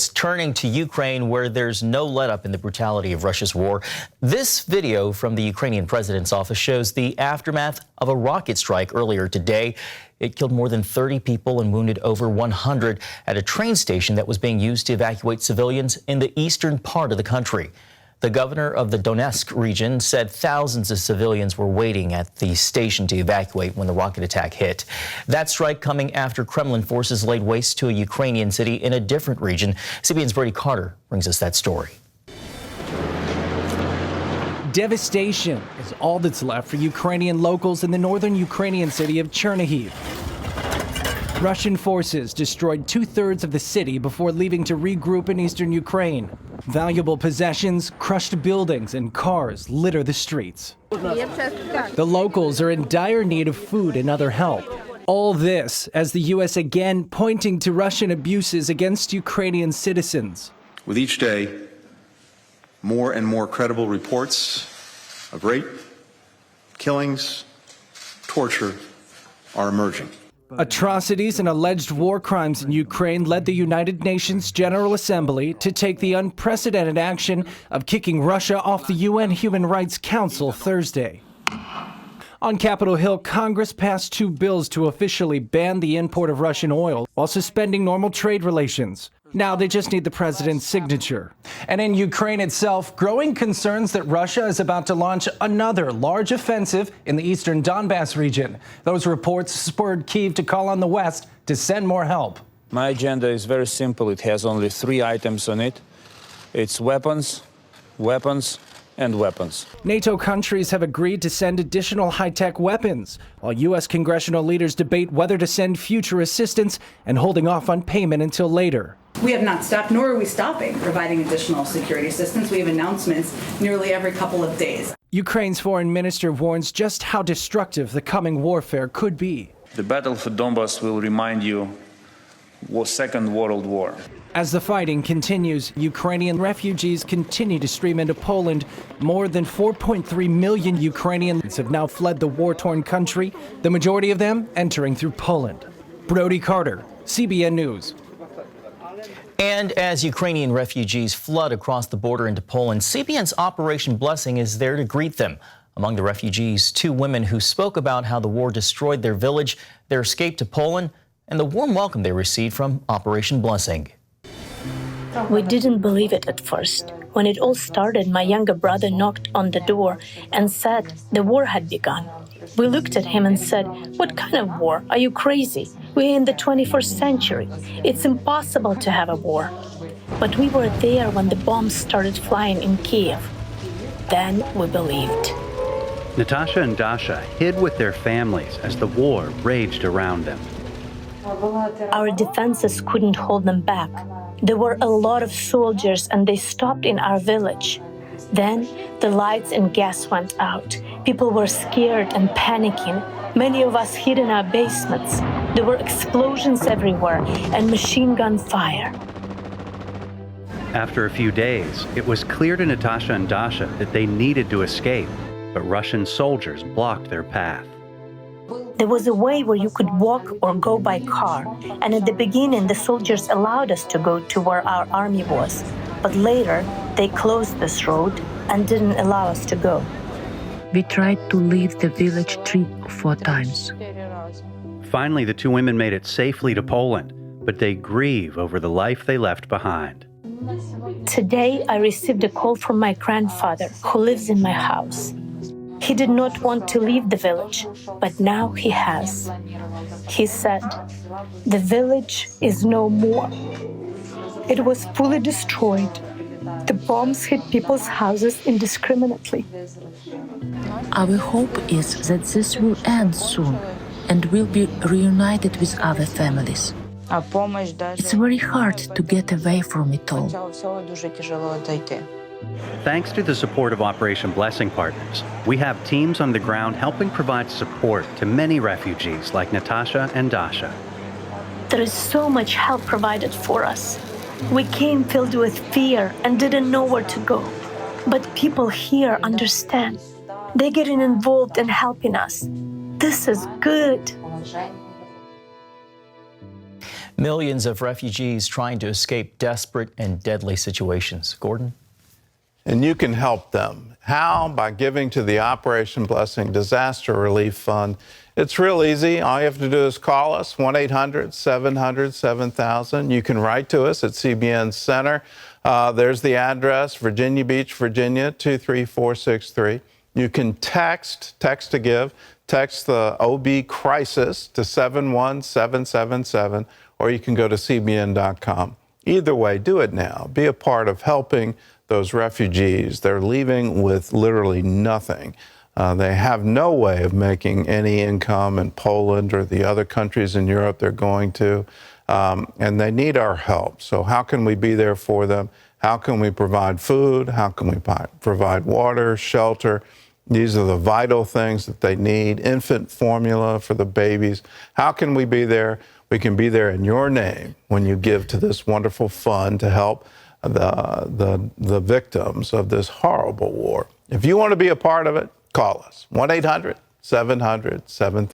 Turning to Ukraine, where there's no let-up in the brutality of Russia's war. This video from the Ukrainian president's office shows the aftermath of a rocket strike earlier today. It killed more than 30 people and wounded over 100 at a train station that was being used to evacuate civilians in the eastern part of the country. The governor of the Donetsk region said thousands of civilians were waiting at the station to evacuate when the rocket attack hit. That strike coming after Kremlin forces laid waste to a Ukrainian city in a different region. CBN's Brody brings us that story. Devastation is all that's left for Ukrainian locals in the northern Ukrainian city of Chernihiv. Russian forces destroyed two-thirds of the city before leaving to regroup in eastern Ukraine. Valuable possessions, crushed buildings, and cars litter the streets. The locals are in dire need of food and other help. All this as the U.S. again pointing to Russian abuses against Ukrainian citizens. With each day, more and more credible reports of rape, killings, torture are emerging. Atrocities and alleged war crimes in Ukraine led the United Nations General Assembly to take the unprecedented action of kicking Russia off the UN Human Rights Council Thursday. On Capitol Hill, Congress passed two bills to officially ban the import of Russian oil while suspending normal trade relations. Now they just need the president's signature. And in Ukraine itself, growing concerns that Russia is about to launch another large offensive in the eastern Donbass region. Those reports spurred Kyiv to call on the West to send more help. My agenda is very simple. It has only 3 items on it. It's weapons, weapons, and weapons. NATO countries have agreed to send additional high-tech weapons, while U.S. congressional leaders debate whether to send future assistance and holding off on payment until later. We have not stopped, nor are we stopping providing additional security assistance. We have announcements nearly every couple of days. Ukraine's foreign minister warns just how destructive the coming warfare could be. The battle for Donbass will remind you of Second World War. As the fighting continues, Ukrainian refugees continue to stream into Poland. More than 4.3 million Ukrainians have now fled the war-torn country, the majority of them entering through Poland. Brody, CBN News. And as Ukrainian refugees flood across the border into Poland, CBN's Operation Blessing is there to greet them. Among the refugees, 2 women who spoke about how the war destroyed their village, their escape to Poland, and the warm welcome they received from Operation Blessing. We didn't believe it at first. When it all started, my younger brother knocked on the door and said the war had begun. We looked at him and said, "What kind of war? Are you crazy? We're in the 21st century. It's impossible to have a war." But we were there when the bombs started flying in Kiev. Then we believed. Natasha and Dasha hid with their families as the war raged around them. Our defenses couldn't hold them back. There were a lot of soldiers and they stopped in our village. Then the lights and gas went out. People were scared and panicking. Many of us hid in our basements. There were explosions everywhere and machine gun fire. After a few days, it was clear to Natasha and Dasha that they needed to escape, but Russian soldiers blocked their path. There was a way where you could walk or go by car, and at the beginning the soldiers allowed us to go to where our army was. But later, they closed this road and didn't allow us to go. We tried to leave the village 3 or 4 times. Finally, the 2 women made it safely to Poland, but they grieve over the life they left behind. Today, I received a call from my grandfather, who lives in my house. He did not want to leave the village, but now he has. He said, "The village is no more. It was fully destroyed. The bombs hit people's houses indiscriminately." Our hope is that this will end soon and we'll be reunited with other families. It's very hard to get away from it all. Thanks to the support of Operation Blessing partners, we have teams on the ground helping provide support to many refugees like Natasha and Dasha. There is so much help provided for us. We came filled with fear and didn't know where to go. But people here understand. They're getting involved and helping us. This is good. Millions of refugees trying to escape desperate and deadly situations. Gordon? And you can help them. How? By giving to the Operation Blessing Disaster Relief Fund. It's real easy. All you have to do is call us, 1-800-700-7000. You can write to us at CBN Center. There's the address, Virginia Beach, Virginia, 23463. You can text to give. Text the OB crisis to 71777, or you can go to cbn.com. Either way, do it now. Be a part of helping those refugees. They're leaving with literally nothing. They have no way of making any income in Poland or the other countries in Europe they're going to, and they need our help. So how can we be there for them? How can we provide food? How can we provide water, shelter? These are the vital things that they need. Infant formula for the babies. How can we be there? We can be there in your name when you give to this wonderful fund to help the victims of this horrible war. If you want to be a part of it, call us, 1-800-700-7300.